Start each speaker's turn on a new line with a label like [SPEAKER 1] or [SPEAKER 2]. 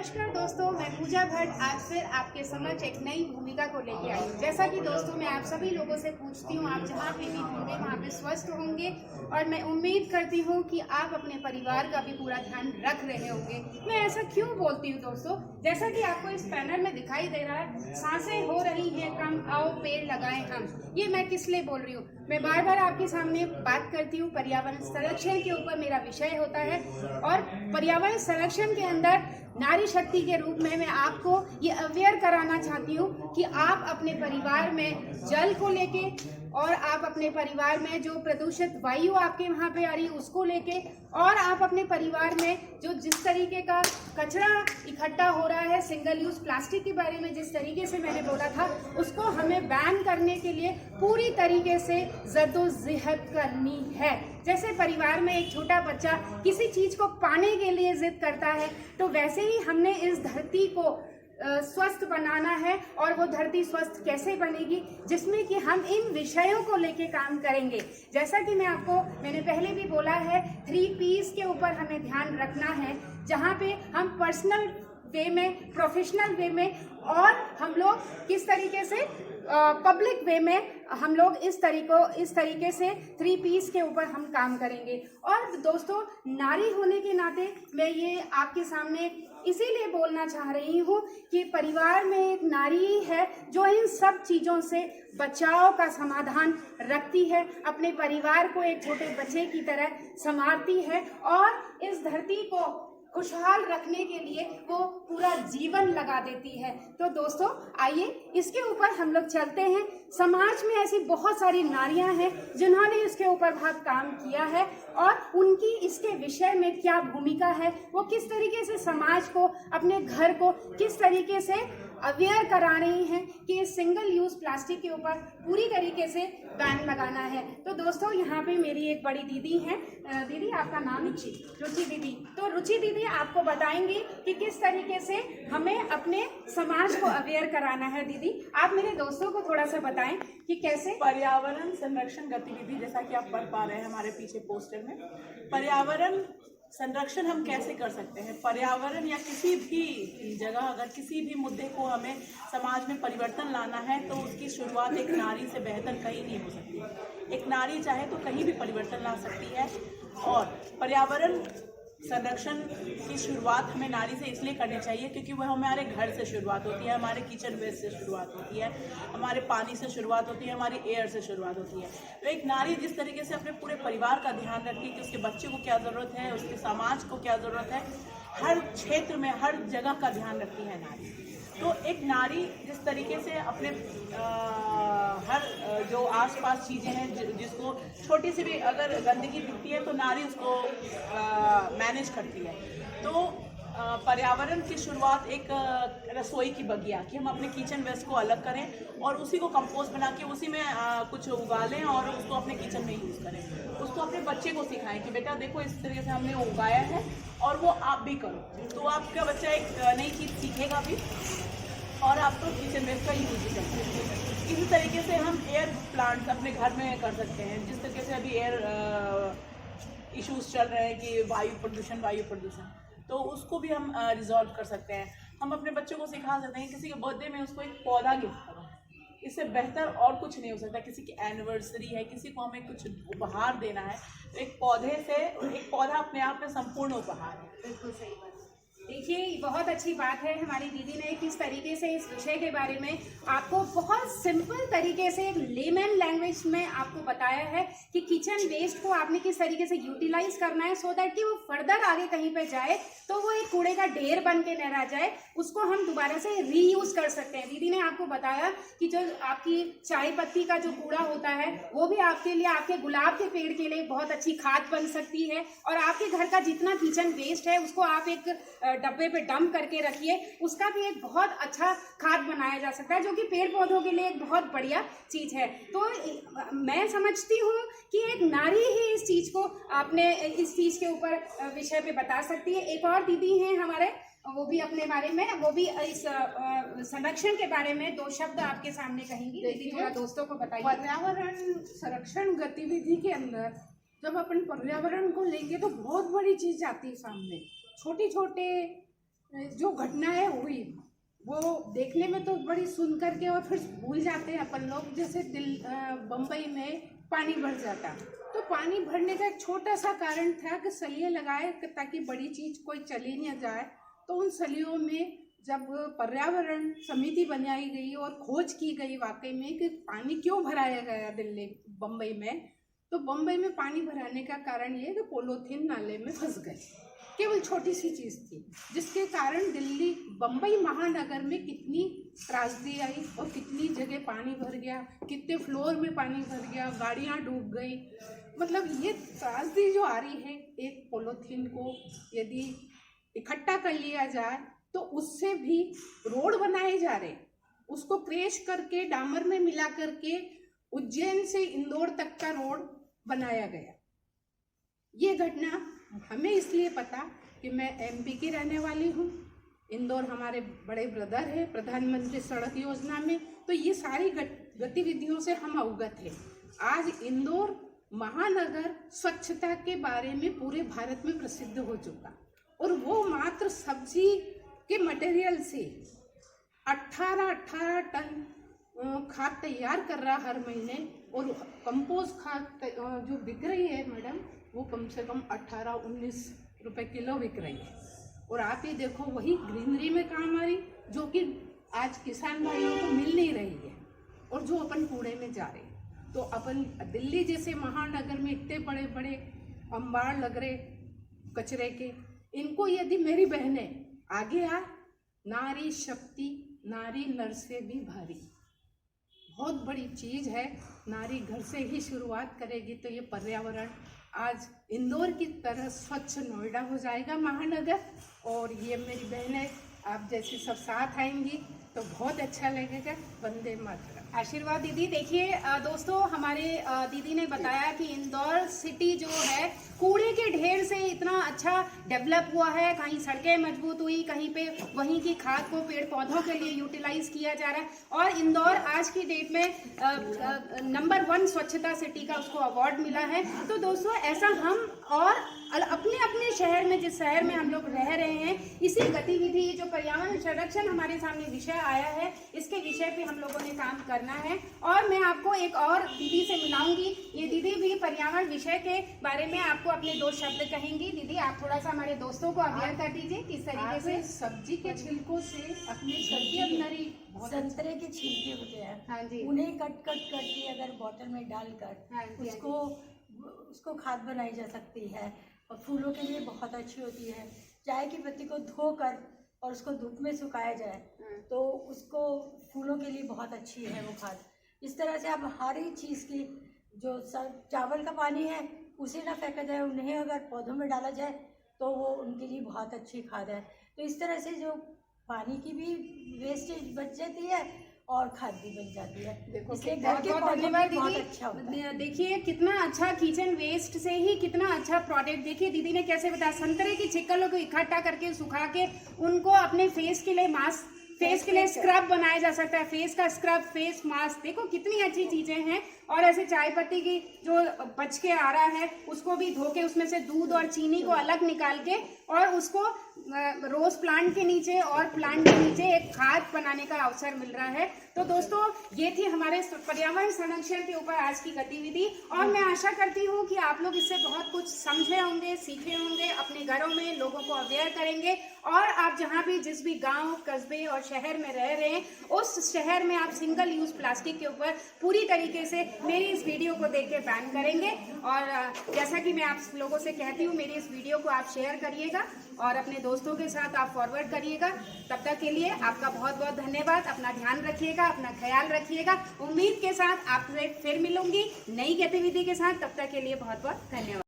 [SPEAKER 1] नमस्कार दोस्तों, मैं पूजा भट्ट आज फिर आपके समक्ष एक नई भूमिका को लेके आई हूँ। जैसा कि दोस्तों मैं आप सभी लोगों से पूछती हूँ, आप जहाँ पे भी होंगे वहाँ पे स्वस्थ होंगे और मैं उम्मीद करती हूँ कि आप अपने परिवार का भी पूरा ध्यान रख रहे होंगे। मैं ऐसा क्यों बोलती हूँ दोस्तों, जैसा कि आपको इस पैनल में दिखाई दे रहा है, सांसें हो रही हैं कम, आओ पेड़ लगाएं हम। ये मैं किस लिए बोल रही हूँ? मैं बार बार आपके सामने बात करती हूँ, पर्यावरण संरक्षण के ऊपर मेरा विषय होता है और पर्यावरण संरक्षण के अंदर नारी शक्ति के रूप में मैं आपको ये अवेयर कराना चाहती हूँ कि आप अपने परिवार में जल को लेके और आप अपने परिवार में जो प्रदूषित वायु आपके वहाँ पे आ रही है उसको लेके और आप अपने परिवार में जो जिस तरीके का कचरा इकट्ठा हो रहा है, सिंगल यूज प्लास्टिक के बारे में जिस तरीके से मैंने बोला था, उसको हमें बैन करने के लिए पूरी तरीके से जद्दोजहद करनी है। जैसे परिवार में एक छोटा बच्चा किसी चीज को पाने के लिए जिद करता है, तो वैसे ही हमने इस धरती को स्वस्थ बनाना है। और वो धरती स्वस्थ कैसे बनेगी, जिसमें कि हम इन विषयों को लेके काम करेंगे। जैसा कि मैंने पहले भी बोला है, 3 P's के ऊपर हमें ध्यान रखना है, जहाँ पे हम पर्सनल वे में, प्रोफेशनल वे में और हम लोग किस तरीके से पब्लिक वे में हम लोग इस तरीके से 3 P's के ऊपर हम काम करेंगे। और दोस्तों, नारी होने के नाते मैं ये आपके सामने इसीलिए बोलना चाह रही हूँ कि परिवार में एक नारी है जो इन सब चीज़ों से बचाव का समाधान रखती है, अपने परिवार को एक छोटे बच्चे की तरह संभालती है और इस धरती को खुशहाल रखने के लिए वो पूरा जीवन लगा देती है। तो दोस्तों आइए इसके ऊपर हम लोग चलते हैं। समाज में ऐसी बहुत सारी नारियां हैं जिन्होंने इसके ऊपर बहुत काम किया है और उनकी इसके विषय में क्या भूमिका है, वो किस तरीके से समाज को, अपने घर को किस तरीके से अवेयर करा रही हैं कि सिंगल यूज प्लास्टिक के ऊपर पूरी तरीके से बैन लगाना है। तो दोस्तों यहाँ पे मेरी एक बड़ी दीदी हैं। दीदी आपका नाम? रुचि दीदी। तो रुचि दीदी आपको बताएंगी कि किस तरीके से हमें अपने समाज को अवेयर कराना है। दीदी आप मेरे दोस्तों को थोड़ा सा बताएं कि कैसे
[SPEAKER 2] पर्यावरण संरक्षण गतिविधि, जैसा कि आप पढ़ पा रहे हैं हमारे पीछे पोस्टर में, पर्यावरण संरक्षण हम कैसे कर सकते हैं। पर्यावरण या किसी भी जगह अगर किसी भी मुद्दे को हमें समाज में परिवर्तन लाना है तो उसकी शुरुआत एक नारी से बेहतर कहीं नहीं हो सकती। एक नारी चाहे तो कहीं भी परिवर्तन ला सकती है। और पर्यावरण संरक्षण की शुरुआत हमें नारी से इसलिए करनी चाहिए क्योंकि वह हमारे घर से शुरुआत होती है, हमारे किचन वेस्ट से शुरुआत होती है, हमारे पानी से शुरुआत होती है, हमारी एयर से शुरुआत होती है। तो एक नारी जिस तरीके से अपने पूरे परिवार का ध्यान रखती है कि उसके बच्चे को क्या ज़रूरत है, उसके समाज को क्या ज़रूरत है, हर क्षेत्र में हर जगह का ध्यान रखती है नारी। तो एक नारी जिस तरीके से अपने हर जो आसपास चीज़ें हैं, जिसको छोटी सी भी अगर गंदगी दिखती है तो नारी उसको मैनेज करती है। तो पर्यावरण की शुरुआत एक रसोई की बगिया कि हम अपने किचन वेस्ट को अलग करें और उसी को कंपोस्ट बना के उसी में कुछ उगा लें और उसको अपने किचन में यूज़ करें। उसको अपने बच्चे को सिखाएं कि बेटा देखो इस तरीके से हमने उगाया है और वो आप भी करो, तो आपका बच्चा एक नई चीज़ सीखेगा भी और आप तो किचन वेस्ट का यूज भी कर सकते हैं। इसी तरीके से हम एयर प्लांट्स अपने घर में कर सकते हैं। जिस तरीके से अभी एयर इश्यूज चल रहे हैं कि वायु प्रदूषण, तो उसको भी हम रिजॉल्व कर सकते हैं। हम अपने बच्चों को सिखा सकते हैं, किसी के बर्थडे में उसको एक पौधा गिफ्ट करो, इससे बेहतर और कुछ नहीं हो सकता। किसी की एनिवर्सरी है, किसी को हमें कुछ उपहार देना है, तो एक पौधा अपने आप में संपूर्ण उपहार है।
[SPEAKER 1] बिल्कुल सही बात। देखिए बहुत अच्छी बात है, हमारी दीदी ने किस तरीके से इस विषय के बारे में आपको बहुत सिंपल तरीके से एक लेमन लैंग्वेज में आपको बताया है कि किचन वेस्ट को आपने किस तरीके से यूटिलाइज करना है सो दैट कि वो फर्दर आगे कहीं पे जाए तो वो एक कूड़े का ढेर बन के न रह जाए, उसको हम दोबारा से रीयूज कर सकते हैं। दीदी ने आपको बताया कि जो आपकी चाय पत्ती का जो कूड़ा होता है वो भी आपके लिए, आपके गुलाब के पेड़ के लिए बहुत अच्छी खाद बन सकती है। और आपके घर का जितना किचन वेस्ट है उसको आप एक डब्बे पे डंप करके रखिए, उसका भी एक बहुत अच्छा खाद बनाया जा सकता है जो कि पेड़ पौधों के लिए एक बहुत बढ़िया चीज है। तो मैं समझती हूँ कि एक नारी ही इस चीज को आपने इस चीज के ऊपर विषय पे बता सकती है। एक और दीदी हैं हमारे, वो भी अपने बारे में, वो भी इस संरक्षण के बारे में 2 शब्द आपके सामने कहेंगी। दीदी थोड़ा दोस्तों को बताइए।
[SPEAKER 3] पर्यावरण संरक्षण गतिविधि के अंदर जब अपन पर्यावरण को लेंगे तो बहुत बड़ी चीज आती है सामने। छोटे छोटे जो घटनाएं हुई वो देखने में तो बड़ी सुन करके और फिर भूल जाते हैं अपन लोग। जैसे बम्बई में पानी भर जाता, तो पानी भरने का एक छोटा सा कारण था कि सलिए लगाए ताकि बड़ी चीज कोई चली न जाए। तो उन सलियों में जब पर्यावरण समिति बनाई गई और खोज की गई वाकई में कि पानी क्यों भराया गया दिल्ली बम्बई में, तो बम्बई में पानी भराने का कारण ये कि पॉलीथीन नाले में फंस गए। केवल छोटी सी चीज़ थी जिसके कारण दिल्ली बम्बई महानगर में कितनी त्रासदी आई और कितनी जगह पानी भर गया, कितने फ्लोर में पानी भर गया, गाड़ियां डूब गई। मतलब ये त्रासदी जो आ रही है, एक पॉलीथीन को यदि इकट्ठा कर लिया जाए तो उससे भी रोड बनाए जा रहे, उसको क्रैश करके डामर में मिला करके उज्जैन से इंदौर तक का रोड बनाया गया। ये घटना हमें इसलिए पता कि मैं एमपी की रहने वाली हूँ, इंदौर हमारे बड़े ब्रदर है प्रधानमंत्री सड़क योजना में, तो ये सारी गतिविधियों से हम अवगत हैं। आज इंदौर महानगर स्वच्छता के बारे में पूरे भारत में प्रसिद्ध हो चुका, और वो मात्र सब्जी के मटेरियल से 18 टन खाद तैयार कर रहा हर महीने, और कंपोस्ट खाद जो बिक रही है मैडम वो कम से कम 18-19 रुपए किलो बिक रही है। और आप ये देखो वही ग्रीनरी में काम आ रही जो कि आज किसान भाइयों को मिल नहीं रही है, और जो अपन कूड़े में जा रहे हैं। तो अपन दिल्ली जैसे महानगर में इतने बड़े बड़े अंबार लग रहे कचरे के, इनको यदि मेरी बहनें आगे आ, नारी शक्ति नारी नर से भी भारी, बहुत बड़ी चीज है। नारी घर से ही शुरुआत करेगी तो ये पर्यावरण आज इंदौर की तरह स्वच्छ नोएडा हो जाएगा महानगर। और ये मेरी बहनें आप जैसी सब साथ आएंगी तो बहुत अच्छा लगेगा। वंदे मातरम।
[SPEAKER 1] आशीर्वाद दीदी। देखिए दोस्तों, हमारे दीदी ने बताया कि इंदौर सिटी जो है कूड़े के ढेर से इतना अच्छा डेवलप हुआ है, कहीं सड़कें मजबूत हुई, कहीं पे वहीं की खाद को पेड़ पौधों के लिए यूटिलाइज किया जा रहा है, और इंदौर आज की डेट में नंबर 1 स्वच्छता सिटी का उसको अवार्ड मिला है। तो दोस्तों ऐसा हम और अपने अपने शहर में, जिस शहर में हम लोग रह रहे हैं, इसी गतिविधि जो पर्यावरण संरक्षण हमारे सामने विषय आया है, इसके विषय पे हम लोगों ने काम करना है। और मैं आपको एक और दीदी से मिलाऊंगी, ये दीदी भी पर्यावरण विषय के बारे में आपको अपने 2 शब्द कहेंगी। दीदी आप थोड़ा सा हमारे दोस्तों को अवेयर कर दीजिए किस तरीके से
[SPEAKER 3] सब्जी के छिलकों से अपने घर के अंदर ही
[SPEAKER 4] संतरे के छिलके होते हैं,
[SPEAKER 1] हाँ जी,
[SPEAKER 4] उन्हें कट करके अगर बॉटल में डालकर
[SPEAKER 1] हाँ जी,
[SPEAKER 4] उसको खाद बनाई जा सकती है, और फूलों के लिए बहुत अच्छी होती है। चाय की पत्ती को धोकर और उसको धूप में सुखाया जाए तो उसको फूलों के लिए बहुत अच्छी है वो खाद। इस तरह से आप हर एक चीज़ की, जो चावल का पानी है उसे ना फेंका जाए, उन्हें अगर पौधों में डाला जाए तो वो उनके लिए बहुत अच्छी खाद है। तो इस तरह से जो पानी की भी वेस्टेज बच जाती है और खाद भी बन जाती है।
[SPEAKER 1] देखो
[SPEAKER 4] इसलिए
[SPEAKER 1] बहुत
[SPEAKER 4] घर के
[SPEAKER 1] बहुत
[SPEAKER 4] पौधों
[SPEAKER 1] धन्यवाद
[SPEAKER 4] में बहुत
[SPEAKER 1] दीदी।
[SPEAKER 4] अच्छा होता है।
[SPEAKER 1] देखिए कितना अच्छा किचन वेस्ट से ही कितना अच्छा प्रोडक्ट। देखिए दीदी ने कैसे बताया, संतरे की छिलकों को इकट्ठा करके सुखा के उनको अपने फेस के लिए मास्क, फेस के लिए स्क्रब बनाया जा सकता है, फेस का स्क्रब, फेस मास्क। देखो कितनी अच्छी चीजें हैं। और ऐसे चाय पत्ती की जो बच के आ रहा है उसको भी धो के उसमें से दूध और चीनी को अलग निकाल के और उसको रोज प्लांट के नीचे और प्लांट के नीचे एक खाद बनाने का अवसर मिल रहा है। तो दोस्तों ये थी हमारे पर्यावरण संरक्षण के ऊपर आज की गतिविधि, और मैं आशा करती हूँ कि आप लोग इससे बहुत कुछ समझे होंगे, सीखे होंगे, अपने घरों में लोगों को अवेयर करेंगे, और आप जहाँ भी जिस भी गांव, कस्बे और शहर में रह रहे हैं उस शहर में आप सिंगल यूज प्लास्टिक के ऊपर पूरी तरीके से मेरी इस वीडियो को देख के बैन करेंगे। और जैसा कि मैं आप लोगों से कहती हूँ, मेरी इस वीडियो को आप शेयर करिएगा और अपने दोस्तों के साथ आप फॉरवर्ड करिएगा। तब तक के लिए आपका बहुत बहुत धन्यवाद। अपना ध्यान रखिएगा, अपना ख्याल रखिएगा। उम्मीद के साथ आपसे फिर मिलूंगी नई गतिविधि के साथ। तब तक के लिए बहुत बहुत धन्यवाद।